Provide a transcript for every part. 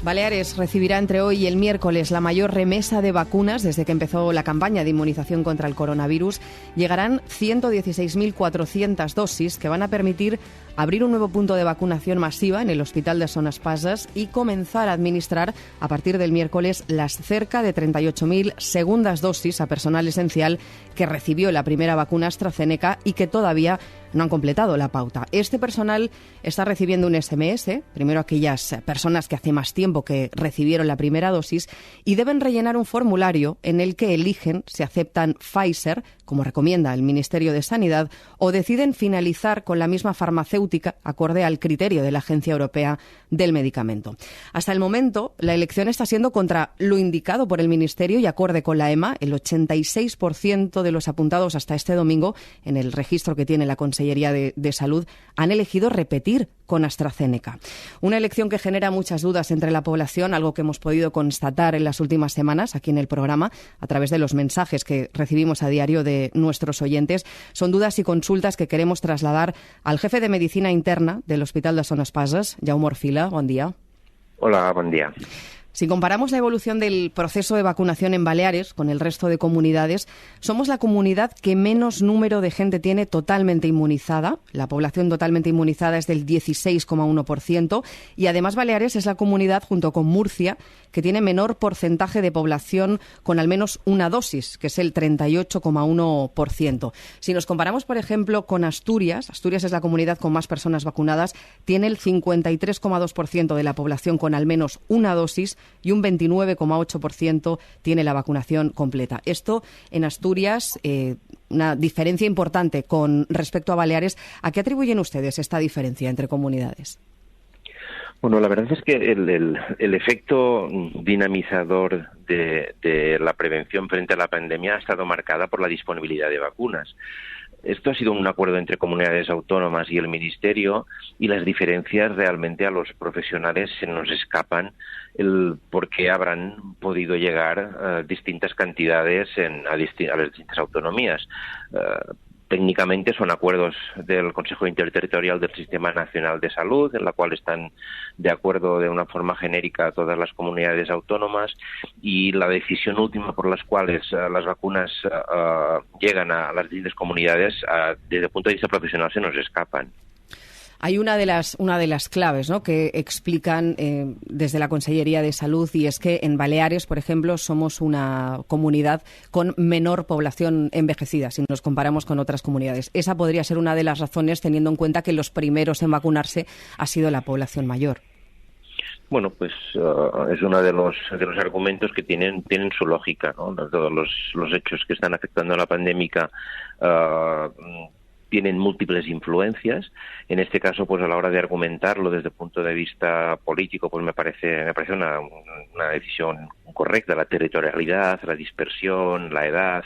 Baleares recibirá entre hoy y el miércoles la mayor remesa de vacunas desde que empezó la campaña de inmunización contra el coronavirus. Llegarán 116.400 dosis que van a permitir abrir un nuevo punto de vacunación masiva en el Hospital de Son Espases y comenzar a administrar a partir del miércoles las cerca de 38.000 segundas dosis a personal esencial que recibió la primera vacuna AstraZeneca y que todavía no han completado la pauta. Este personal está recibiendo un SMS, primero aquellas personas que hace más tiempo que recibieron la primera dosis, y deben rellenar un formulario en el que eligen si aceptan Pfizer, como recomienda el Ministerio de Sanidad, o deciden finalizar con la misma farmacéutica acorde al criterio de la Agencia Europea del Medicamento. Hasta el momento, la elección está siendo contra lo indicado por el Ministerio y acorde con la EMA. El 86% de los apuntados hasta este domingo en el registro que tiene la Consellería de Salud han elegido repetir con AstraZeneca. Una elección que genera muchas dudas entre la población, algo que hemos podido constatar en las últimas semanas aquí en el programa a través de los mensajes que recibimos a diario de nuestros oyentes. Son dudas y consultas que queremos trasladar al jefe de Medicina Interna del Hospital de Son Espases, Jaume Orfila. Bon dia. Hola, buen día. Si comparamos la evolución del proceso de vacunación en Baleares con el resto de comunidades, somos la comunidad que menos número de gente tiene totalmente inmunizada. La población totalmente inmunizada es del 16,1% y además Baleares es la comunidad, junto con Murcia, que tiene menor porcentaje de población con al menos una dosis, que es el 38,1%. Si nos comparamos, por ejemplo, con Asturias, Asturias es la comunidad con más personas vacunadas, tiene el 53,2% de la población con al menos una dosis y un 29,8% tiene la vacunación completa. Esto en Asturias, una diferencia importante con respecto a Baleares. ¿A qué atribuyen ustedes esta diferencia entre comunidades? Bueno, la verdad es que el efecto dinamizador de la prevención frente a la pandemia ha estado marcada por la disponibilidad de vacunas. Esto ha sido un acuerdo entre comunidades autónomas y el Ministerio, y las diferencias realmente a los profesionales se nos escapan el por qué habrán podido llegar distintas cantidades a las distintas autonomías. Técnicamente son acuerdos del Consejo Interterritorial del Sistema Nacional de Salud, en la cual están de acuerdo de una forma genérica todas las comunidades autónomas, y la decisión última por las cuales las vacunas llegan a las distintas comunidades, desde el punto de vista profesional, se nos escapan. Hay una de las claves, ¿no?, que explican desde la Consellería de Salud, y es que en Baleares, por ejemplo, somos una comunidad con menor población envejecida si nos comparamos con otras comunidades. Esa podría ser una de las razones, teniendo en cuenta que los primeros en vacunarse ha sido la población mayor. Bueno, pues es uno de los argumentos que tienen su lógica, ¿no? Todos los hechos que están afectando a la pandemia tienen múltiples influencias. En este caso, pues a la hora de argumentarlo desde el punto de vista político, pues me parece una decisión correcta. La territorialidad, la dispersión, la edad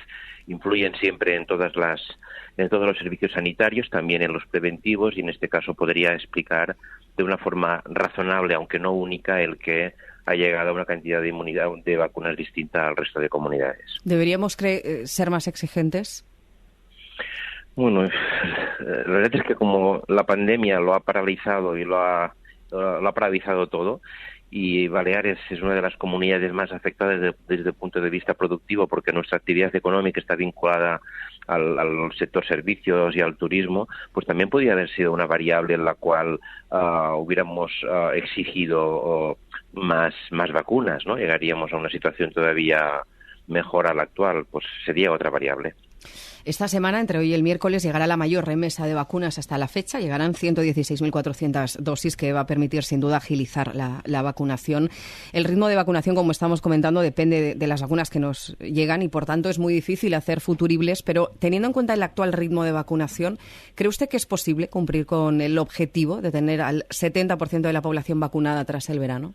influyen siempre en todos los servicios sanitarios, también en los preventivos, y en este caso podría explicar de una forma razonable, aunque no única, el que ha llegado a una cantidad de inmunidad de vacunas distinta al resto de comunidades. ¿Deberíamos ser más exigentes? Bueno, la verdad es que como la pandemia lo ha paralizado y lo ha paralizado todo, y Baleares es una de las comunidades más afectadas desde el punto de vista productivo, porque nuestra actividad económica está vinculada al sector servicios y al turismo, pues también podría haber sido una variable en la cual hubiéramos exigido más vacunas, ¿no? Llegaríamos a una situación todavía mejor a la actual, pues sería otra variable. Esta semana, entre hoy y el miércoles, llegará la mayor remesa de vacunas hasta la fecha. Llegarán 116.400 dosis, que va a permitir, sin duda, agilizar la vacunación. El ritmo de vacunación, como estamos comentando, depende de las vacunas que nos llegan y, por tanto, es muy difícil hacer futuribles. Pero, teniendo en cuenta el actual ritmo de vacunación, ¿cree usted que es posible cumplir con el objetivo de tener al 70% de la población vacunada tras el verano?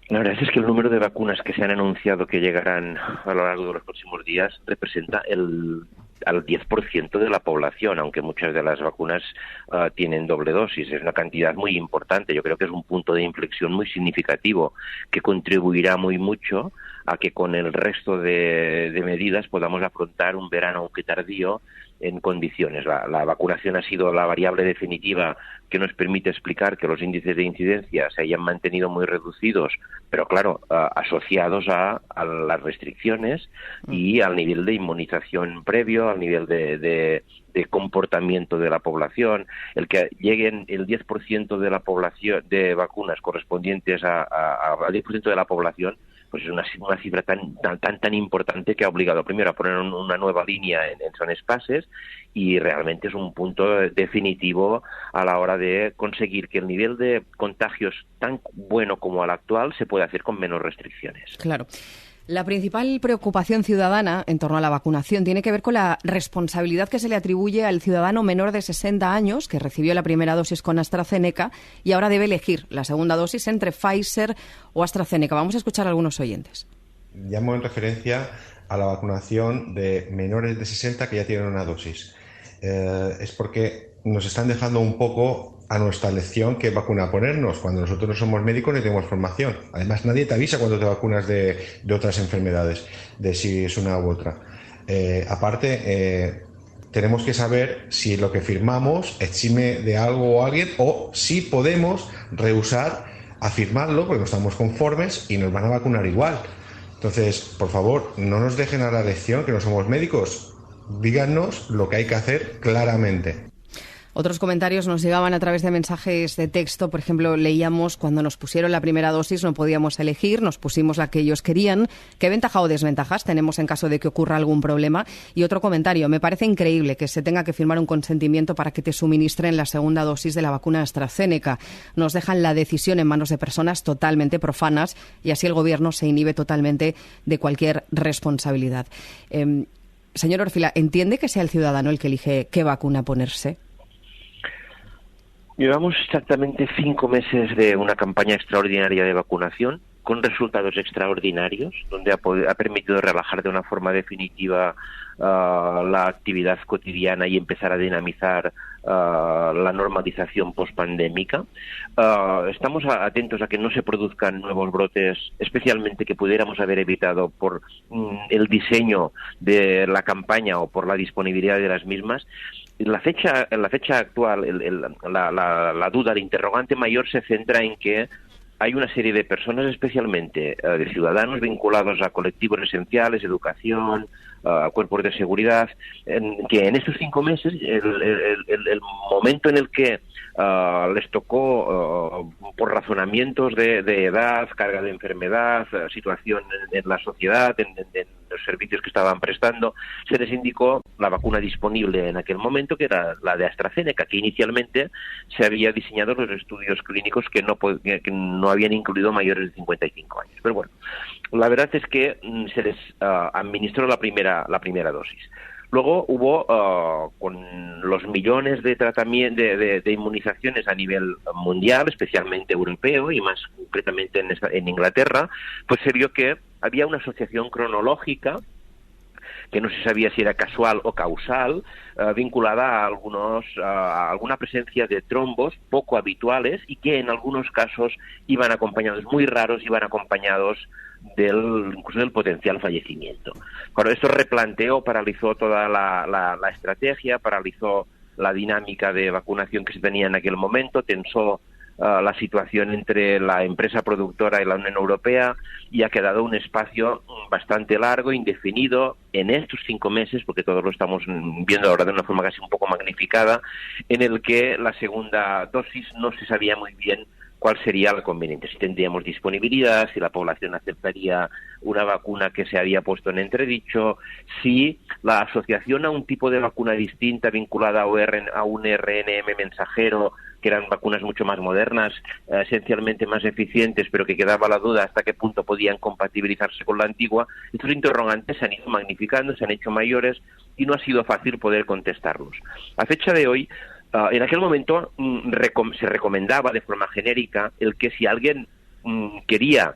La verdad es que el número de vacunas que se han anunciado que llegarán a lo largo de los próximos días representa al 10% de la población, aunque muchas de las vacunas tienen doble dosis. Es una cantidad muy importante. Yo creo que es un punto de inflexión muy significativo que contribuirá muy mucho a que con el resto de medidas podamos afrontar un verano aunque tardío en condiciones. La vacunación ha sido la variable definitiva que nos permite explicar que los índices de incidencia se hayan mantenido muy reducidos, pero claro, asociados a las restricciones y al nivel de inmunización previo, al nivel de comportamiento de la población. El que lleguen el 10% de la población de vacunas correspondientes al 10% de la población, pues es una cifra tan importante que ha obligado primero a poner una nueva línea en Son Espases, y realmente es un punto definitivo a la hora de conseguir que el nivel de contagios tan bueno como el actual se pueda hacer con menos restricciones. Claro. La principal preocupación ciudadana en torno a la vacunación tiene que ver con la responsabilidad que se le atribuye al ciudadano menor de 60 años que recibió la primera dosis con AstraZeneca y ahora debe elegir la segunda dosis entre Pfizer o AstraZeneca. Vamos a escuchar a algunos oyentes. Llamo en referencia a la vacunación de menores de 60 que ya tienen una dosis. Es porque nos están dejando un poco a nuestra elección qué vacuna ponernos, cuando nosotros no somos médicos ni tenemos formación. Además, nadie te avisa cuando te vacunas de otras enfermedades, de si es una u otra. Aparte, tenemos que saber si lo que firmamos exime de algo o alguien, o si podemos rehusar a firmarlo porque no estamos conformes y nos van a vacunar igual. Entonces, por favor, no nos dejen a la elección, que no somos médicos. Díganos lo que hay que hacer claramente. Otros comentarios nos llegaban a través de mensajes de texto. Por ejemplo, leíamos: cuando nos pusieron la primera dosis no podíamos elegir, nos pusimos la que ellos querían. ¿Qué ventaja o desventajas tenemos en caso de que ocurra algún problema? Y otro comentario: me parece increíble que se tenga que firmar un consentimiento para que te suministren la segunda dosis de la vacuna AstraZeneca. Nos dejan la decisión en manos de personas totalmente profanas y así el Gobierno se inhibe totalmente de cualquier responsabilidad. Señor Orfila, ¿entiende que sea el ciudadano el que elige qué vacuna ponerse? Llevamos exactamente 5 meses de una campaña extraordinaria de vacunación, con resultados extraordinarios, donde ha permitido relajar de una forma definitiva la actividad cotidiana y empezar a dinamizar la normalización pospandémica. Estamos atentos a que no se produzcan nuevos brotes, especialmente que pudiéramos haber evitado por el diseño de la campaña o por la disponibilidad de las mismas. En la fecha actual, la duda, el interrogante mayor se centra en que hay una serie de personas, especialmente de ciudadanos vinculados a colectivos esenciales, educación, a cuerpos de seguridad, que en estos 5 meses, el momento en el que les tocó, por razonamientos de edad, carga de enfermedad, situación en la sociedad, en los servicios que estaban prestando, se les indicó la vacuna disponible en aquel momento, que era la de AstraZeneca, que inicialmente se había diseñado los estudios clínicos que no habían incluido mayores de 55 años. Pero bueno, la verdad es que se les administró la primera dosis. Luego hubo, con los millones de de inmunizaciones a nivel mundial, especialmente europeo y más concretamente en Inglaterra, pues se vio que había una asociación cronológica que no se sabía si era casual o causal, vinculada a alguna presencia de trombos poco habituales y que en algunos casos iban acompañados, muy raros, iban acompañados incluso del potencial fallecimiento. Claro, esto replanteó, paralizó toda la estrategia, paralizó la dinámica de vacunación que se tenía en aquel momento, tensó la situación entre la empresa productora y la Unión Europea, y ha quedado un espacio bastante largo, indefinido, en estos 5 meses, porque todos lo estamos viendo ahora de una forma casi un poco magnificada, en el que la segunda dosis no se sabía muy bien cuál sería la conveniente, si tendríamos disponibilidad, si la población aceptaría una vacuna que se había puesto en entredicho, si la asociación a un tipo de vacuna distinta vinculada a un RNM mensajero, que eran vacunas mucho más modernas, esencialmente más eficientes, pero que quedaba la duda hasta qué punto podían compatibilizarse con la antigua. Estos interrogantes se han ido magnificando, se han hecho mayores y no ha sido fácil poder contestarlos. A fecha de hoy, en aquel momento se recomendaba de forma genérica el que si alguien quería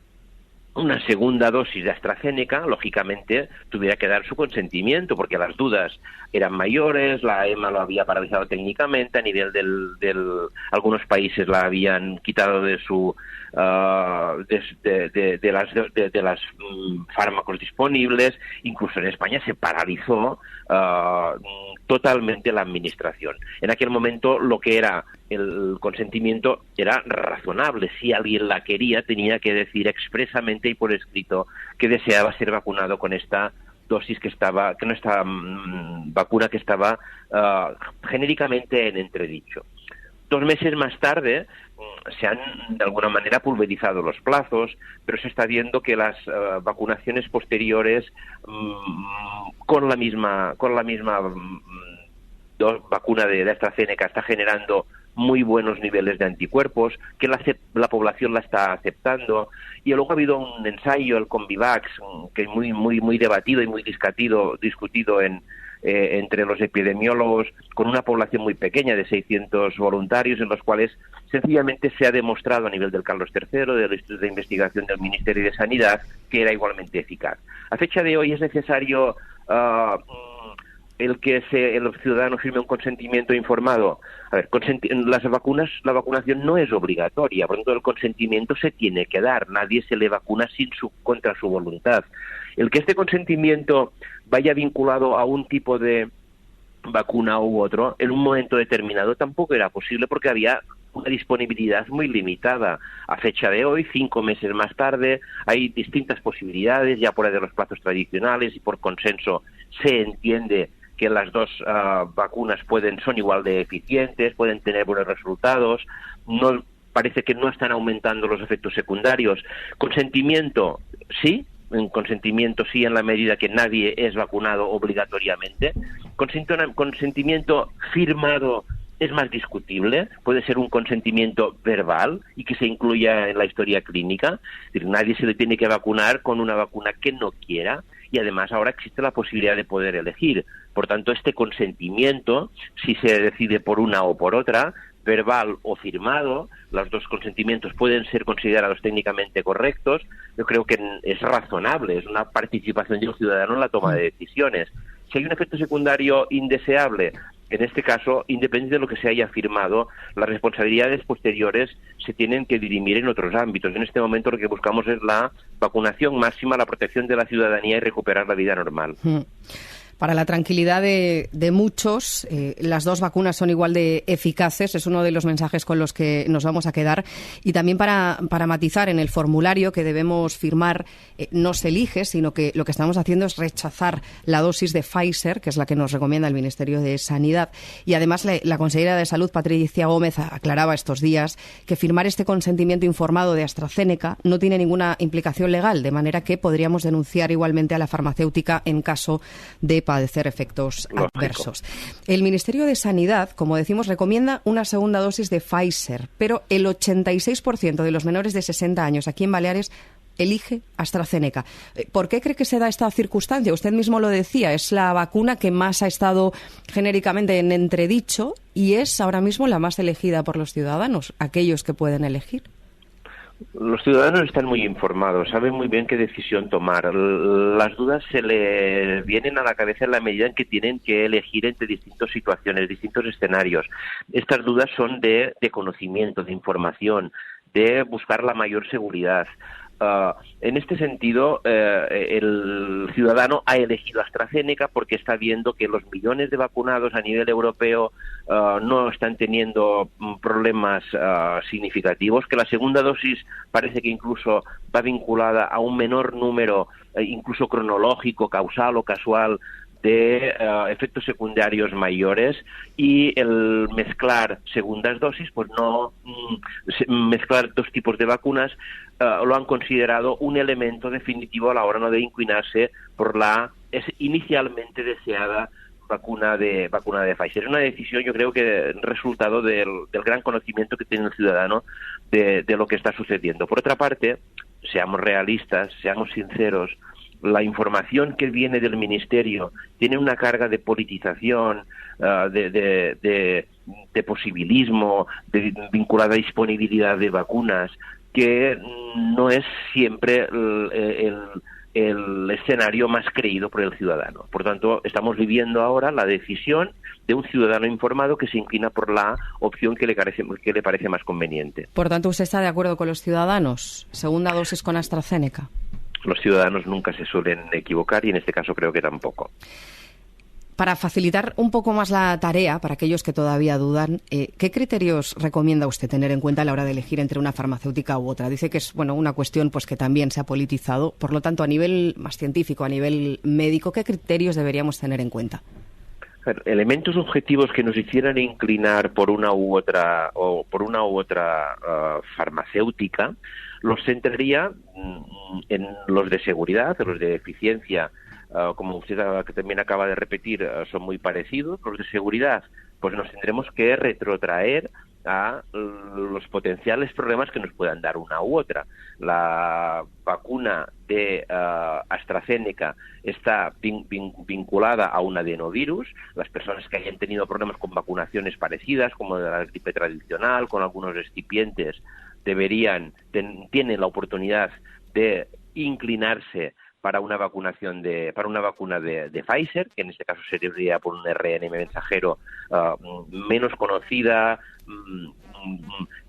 una segunda dosis de AstraZeneca, lógicamente tuviera que dar su consentimiento, porque las dudas eran mayores, la EMA lo había paralizado técnicamente, a nivel algunos países la habían quitado de su de las fármacos disponibles, incluso en España se paralizó totalmente la administración. En aquel momento lo que era el consentimiento era razonable. Si alguien la quería, tenía que decir expresamente y por escrito que deseaba ser vacunado con esta dosis vacuna que estaba genéricamente en entredicho. 2 meses más tarde se han de alguna manera pulverizado los plazos, pero se está viendo que las vacunaciones posteriores con la misma vacuna de AstraZeneca está generando muy buenos niveles de anticuerpos, que la población la está aceptando. Y luego ha habido un ensayo, el Convivax, que es muy debatido y muy discutido entre los epidemiólogos, con una población muy pequeña de 600 voluntarios, en los cuales sencillamente se ha demostrado a nivel del Carlos III, del Instituto de Investigación del Ministerio de Sanidad, que era igualmente eficaz. A fecha de hoy es necesario el ciudadano firme un consentimiento informado. A ver, la vacunación no es obligatoria, por lo tanto el consentimiento se tiene que dar. Nadie se le vacuna contra su voluntad. El que este consentimiento vaya vinculado a un tipo de vacuna u otro, en un momento determinado tampoco era posible, porque había una disponibilidad muy limitada. A fecha de hoy, 5 meses más tarde, hay distintas posibilidades, ya por ahí de los plazos tradicionales, y por consenso se entiende que las dos vacunas son igual de eficientes, pueden tener buenos resultados. No parece que no están aumentando los efectos secundarios. Consentimiento, sí. Consentimiento sí, en la medida que nadie es vacunado obligatoriamente. Consentimiento firmado es más discutible, puede ser un consentimiento verbal y que se incluya en la historia clínica. Es decir, nadie se le tiene que vacunar con una vacuna que no quiera, y además ahora existe la posibilidad de poder elegir. Por tanto, este consentimiento, si se decide por una o por otra, verbal o firmado, los dos consentimientos pueden ser considerados técnicamente correctos. Yo creo que es razonable, es una participación del ciudadano en la toma de decisiones. Si hay un efecto secundario indeseable, en este caso, independiente de lo que se haya firmado, las responsabilidades posteriores se tienen que dirimir en otros ámbitos. En este momento lo que buscamos es la vacunación máxima, la protección de la ciudadanía y recuperar la vida normal. Para la tranquilidad de muchos, las dos vacunas son igual de eficaces. Es uno de los mensajes con los que nos vamos a quedar. Y también para matizar, en el formulario que debemos firmar no se elige, sino que lo que estamos haciendo es rechazar la dosis de Pfizer, que es la que nos recomienda el Ministerio de Sanidad. Y además la consejera de Salud, Patricia Gómez, aclaraba estos días que firmar este consentimiento informado de AstraZeneca no tiene ninguna implicación legal, de manera que podríamos denunciar igualmente a la farmacéutica en caso de padecer efectos adversos. El Ministerio de Sanidad, como decimos, recomienda una segunda dosis de Pfizer, pero el 86% de los menores de 60 años aquí en Baleares elige AstraZeneca. ¿Por qué cree que se da esta circunstancia? Usted mismo lo decía, es la vacuna que más ha estado genéricamente en entredicho y es ahora mismo la más elegida por los ciudadanos, aquellos que pueden elegir. Los ciudadanos están muy informados, saben muy bien qué decisión tomar. Las dudas se le vienen a la cabeza en la medida en que tienen que elegir entre distintas situaciones, distintos escenarios. Estas dudas son de conocimiento, de información, de buscar la mayor seguridad. En este sentido, el ciudadano ha elegido AstraZeneca porque está viendo que los millones de vacunados a nivel europeo no están teniendo problemas significativos, que la segunda dosis parece que incluso va vinculada a un menor número, incluso cronológico, causal o casual, de efectos secundarios mayores, y el mezclar segundas dosis, pues no mezclar dos tipos de vacunas, lo han considerado un elemento definitivo a la hora de inclinarse por la inicialmente deseada vacuna de Pfizer. Es una decisión, yo creo que resultado del gran conocimiento que tiene el ciudadano de lo que está sucediendo. Por otra parte, seamos realistas, seamos sinceros, la información que viene del Ministerio tiene una carga de politización, de posibilismo, vinculada a disponibilidad de vacunas, que no es siempre el escenario más creído por el ciudadano. Por tanto, estamos viviendo ahora la decisión de un ciudadano informado que se inclina por la opción que le parece más conveniente. Por tanto, ¿usted está de acuerdo con los ciudadanos? Segunda dosis con AstraZeneca. Los ciudadanos nunca se suelen equivocar y en este caso creo que tampoco. Para facilitar un poco más la tarea para aquellos que todavía dudan, ¿qué criterios recomienda usted tener en cuenta a la hora de elegir entre una farmacéutica u otra? Dice que es una cuestión pues que también se ha politizado. Por lo tanto, a nivel más científico, a nivel médico, ¿qué criterios deberíamos tener en cuenta? Elementos objetivos que nos hicieran inclinar por una u otra farmacéutica los centraría en los de seguridad, en los de eficiencia. Como usted también acaba de repetir, son muy parecidos. Los de seguridad, pues nos tendremos que retrotraer a los potenciales problemas que nos puedan dar una u otra. La vacuna de AstraZeneca está vinculada a un adenovirus. Las personas que hayan tenido problemas con vacunaciones parecidas, como de la gripe tradicional, con algunos excipientes, tienen la oportunidad de inclinarse para una vacuna de Pfizer, que en este caso sería por un RNA mensajero menos conocida,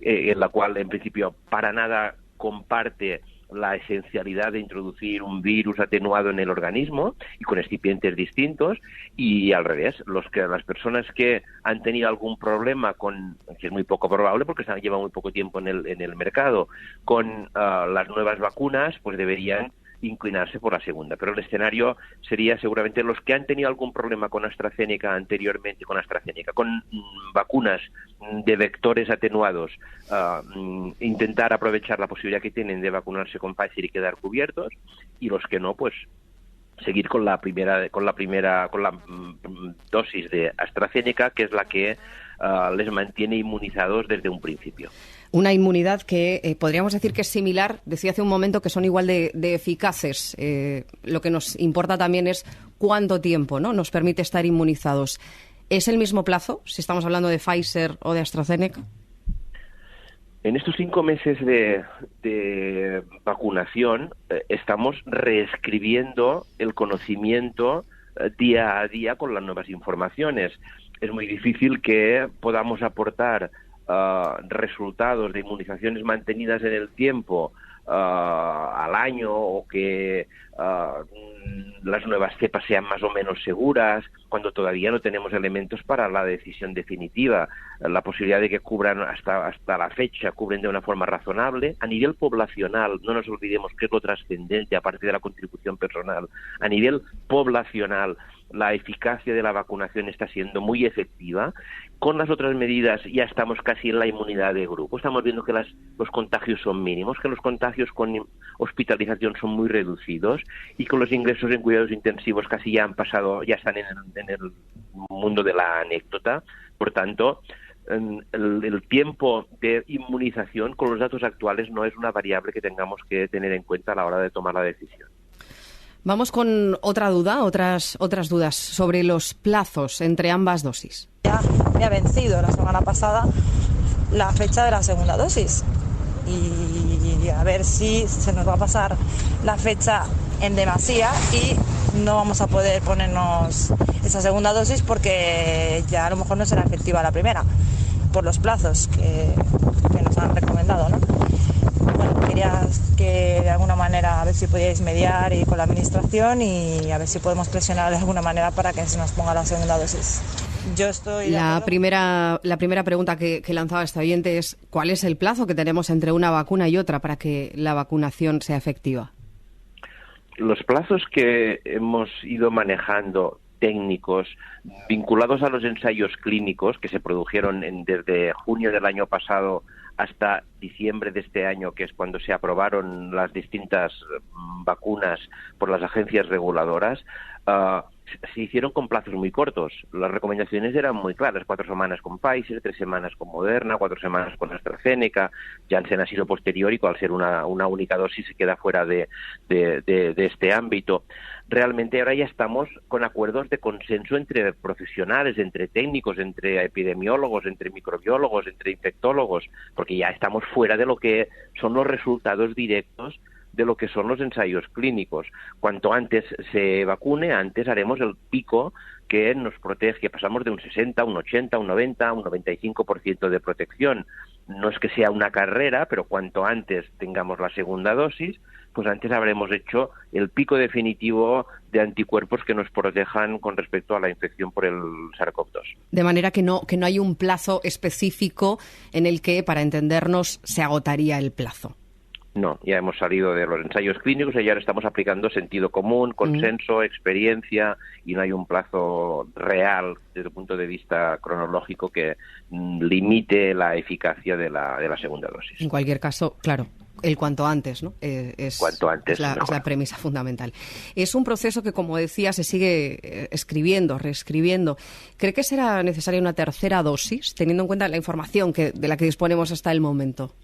en la cual en principio para nada comparte la esencialidad de introducir un virus atenuado en el organismo y con excipientes distintos, y al revés, las personas que han tenido algún problema que es muy poco probable porque llevan muy poco tiempo en el mercado, con las nuevas vacunas, pues deberían inclinarse por la segunda. Pero el escenario sería seguramente los que han tenido algún problema con AstraZeneca anteriormente, con vacunas de vectores atenuados, intentar aprovechar la posibilidad que tienen de vacunarse con Pfizer y quedar cubiertos, y los que no, pues seguir con la dosis de AstraZeneca, que es la que les mantiene inmunizados desde un principio. Una inmunidad que podríamos decir que es similar, decía hace un momento que son igual de eficaces. Lo que nos importa también es cuánto tiempo, ¿no?, nos permite estar inmunizados. ¿Es el mismo plazo si estamos hablando de Pfizer o de AstraZeneca? En estos 5 meses de vacunación estamos reescribiendo el conocimiento día a día con las nuevas informaciones. Es muy difícil que podamos aportar resultados de inmunizaciones mantenidas en el tiempo al año, o que las nuevas cepas sean más o menos seguras, cuando todavía no tenemos elementos para la decisión definitiva. La posibilidad de que cubran hasta la fecha, cubren de una forma razonable. A nivel poblacional, no nos olvidemos que es lo trascendente, aparte de la contribución personal. A nivel poblacional, la eficacia de la vacunación está siendo muy efectiva. Con las otras medidas ya estamos casi en la inmunidad de grupo. Estamos viendo que los contagios son mínimos, que los contagios con hospitalización son muy reducidos, y con los ingresos en cuidados intensivos casi ya están en el mundo de la anécdota. Por tanto, el tiempo de inmunización con los datos actuales no es una variable que tengamos que tener en cuenta a la hora de tomar la decisión. Vamos con otra duda, otras dudas sobre los plazos entre ambas dosis. Ya me ha vencido la semana pasada la fecha de la segunda dosis, y a ver si se nos va a pasar la fecha en demasía y no vamos a poder ponernos esa segunda dosis porque ya a lo mejor no será efectiva la primera por los plazos que nos han recomendado, ¿no? Bueno, quería que de alguna manera a ver si podíais mediar y con la administración y a ver si podemos presionar de alguna manera para que se nos ponga la segunda dosis. Yo estoy la primera pregunta que lanzaba este oyente es: ¿cuál es el plazo que tenemos entre una vacuna y otra para que la vacunación sea efectiva? Los plazos que hemos ido manejando técnicos vinculados a los ensayos clínicos que se produjeron desde junio del año pasado hasta diciembre de este año, que es cuando se aprobaron las distintas vacunas por las agencias reguladoras, se hicieron con plazos muy cortos. Las recomendaciones eran muy claras: 4 semanas con Pfizer, 3 semanas con Moderna, 4 semanas con AstraZeneca. Janssen ha sido posterior y, al ser una única dosis, se queda fuera de este ámbito. Realmente ahora ya estamos con acuerdos de consenso entre profesionales, entre técnicos, entre epidemiólogos, entre microbiólogos, entre infectólogos, porque ya estamos fuera de lo que son los resultados directos de lo que son los ensayos clínicos. Cuanto antes se vacune, antes haremos el pico que nos protege, que pasamos de un 60, un 80, un 90, un 95% de protección. No es que sea una carrera, pero cuanto antes tengamos la segunda dosis, pues antes habremos hecho el pico definitivo de anticuerpos que nos protejan con respecto a la infección por el SARS-CoV-2. De manera que no hay un plazo específico en el que, para entendernos, se agotaría el plazo. No, ya hemos salido de los ensayos clínicos y ahora estamos aplicando sentido común, consenso, experiencia, y no hay un plazo real desde el punto de vista cronológico que limite la eficacia de la segunda dosis. En cualquier caso, claro, el cuanto antes, ¿no? Cuanto antes, es la premisa fundamental. Es un proceso que, como decía, se sigue escribiendo, reescribiendo. ¿Cree que será necesaria una tercera dosis, teniendo en cuenta la información de la que disponemos hasta el momento?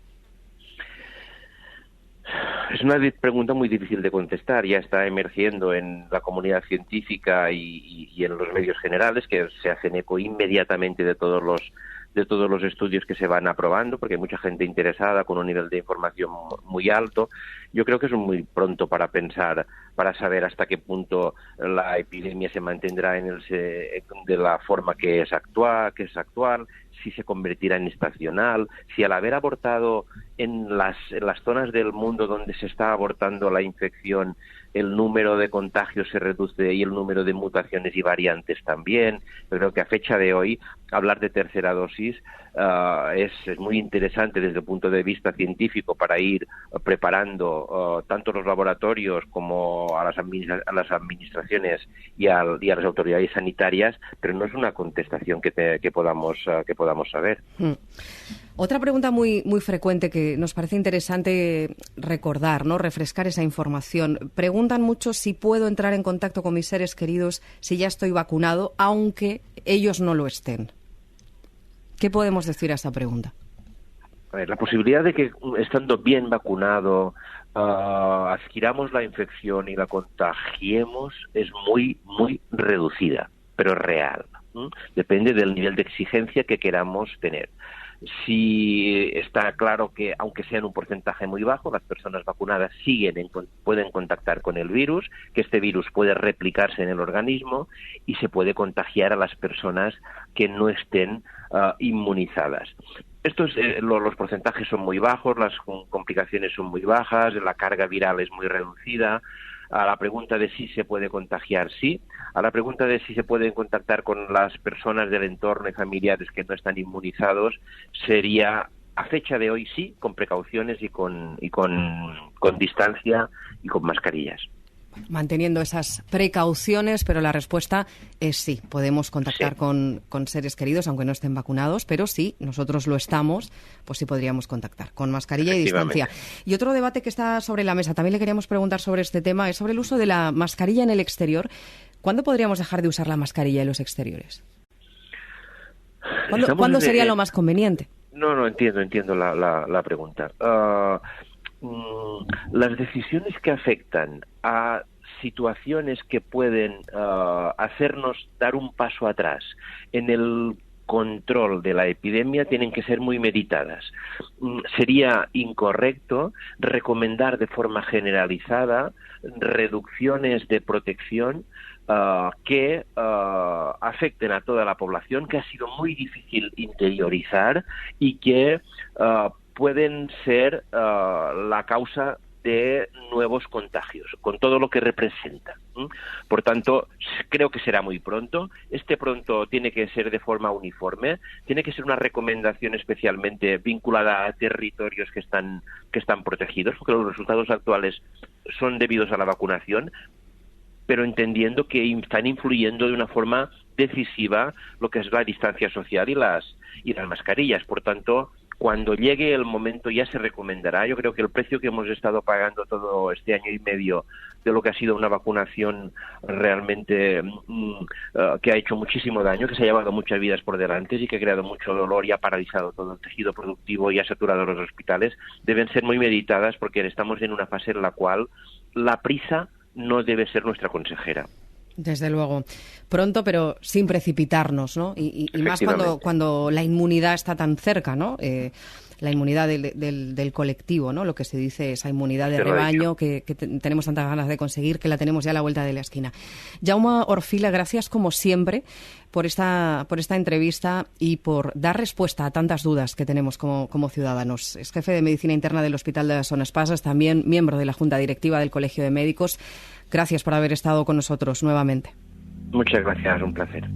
Es una pregunta muy difícil de contestar. Ya está emergiendo en la comunidad científica y en los medios generales, que se hacen eco inmediatamente de todos los estudios que se van aprobando, porque hay mucha gente interesada con un nivel de información muy alto. Yo creo que es muy pronto para pensar, para saber hasta qué punto la epidemia se mantendrá de la forma que es actual, si se convertirá en estacional, si al haber abortado en las zonas del mundo donde se está abortando la infección, el número de contagios se reduce y el número de mutaciones y variantes también. Yo creo que a fecha de hoy hablar de tercera dosis es muy interesante desde el punto de vista científico, para ir preparando tanto los laboratorios como a las administraciones y a las autoridades sanitarias, pero no es una contestación que podamos saber. Otra pregunta muy frecuente que nos parece interesante recordar, ¿no? Refrescar esa información. Preguntan mucho si puedo entrar en contacto con mis seres queridos si ya estoy vacunado, aunque ellos no lo estén. ¿Qué podemos decir a esa pregunta? A ver, la posibilidad de que, estando bien vacunado, adquiramos la infección y la contagiemos es muy, muy reducida, pero real. Depende del nivel de exigencia que queramos tener. Si está claro que, aunque sea en un porcentaje muy bajo, las personas vacunadas pueden contactar con el virus, que este virus puede replicarse en el organismo y se puede contagiar a las personas que no estén inmunizadas. Los porcentajes son muy bajos, las complicaciones son muy bajas, la carga viral es muy reducida. A la pregunta de si se puede contagiar, sí. A la pregunta de si se pueden contactar con las personas del entorno y familiares que no están inmunizados, sería, a fecha de hoy, sí, con precauciones y con distancia y con mascarillas. Manteniendo esas precauciones, pero la respuesta es sí. Podemos contactar con seres queridos, aunque no estén vacunados, pero sí, nosotros lo estamos, pues sí podríamos contactar, con mascarilla y distancia. Y otro debate que está sobre la mesa, también le queríamos preguntar sobre este tema, es sobre el uso de la mascarilla en el exterior. ¿Cuándo podríamos dejar de usar la mascarilla en los exteriores? ¿Cuándo sería lo más conveniente? No, entiendo la pregunta. Las decisiones que afectan a situaciones que pueden hacernos dar un paso atrás en el control de la epidemia tienen que ser muy meditadas. Sería incorrecto recomendar de forma generalizada reducciones de protección que afecten a toda la población, que ha sido muy difícil interiorizar y que pueden ser la causa de nuevos contagios, con todo lo que representa. Por tanto, creo que será muy pronto. Este pronto tiene que ser de forma uniforme, tiene que ser una recomendación especialmente vinculada a territorios que están protegidos, porque los resultados actuales son debidos a la vacunación, pero entendiendo que están influyendo de una forma decisiva lo que es la distancia social y las mascarillas. Por tanto, Cuando llegue el momento ya se recomendará. Yo creo que el precio que hemos estado pagando todo este año y medio de lo que ha sido una vacunación realmente que ha hecho muchísimo daño, que se ha llevado muchas vidas por delante y que ha creado mucho dolor y ha paralizado todo el tejido productivo y ha saturado los hospitales, deben ser muy meditadas porque estamos en una fase en la cual la prisa no debe ser nuestra consejera. Desde luego. Pronto, pero sin precipitarnos, ¿no? Y más cuando la inmunidad está tan cerca, ¿no? La inmunidad del colectivo, ¿no? Lo que se dice, esa inmunidad de rebaño que tenemos tantas ganas de conseguir, que la tenemos ya a la vuelta de la esquina. Jaume Orfila, gracias como siempre por esta entrevista y por dar respuesta a tantas dudas que tenemos como ciudadanos. Es jefe de Medicina Interna del Hospital de Son Espases, también miembro de la Junta Directiva del Colegio de Médicos. Gracias por haber estado con nosotros nuevamente. Muchas gracias, un placer.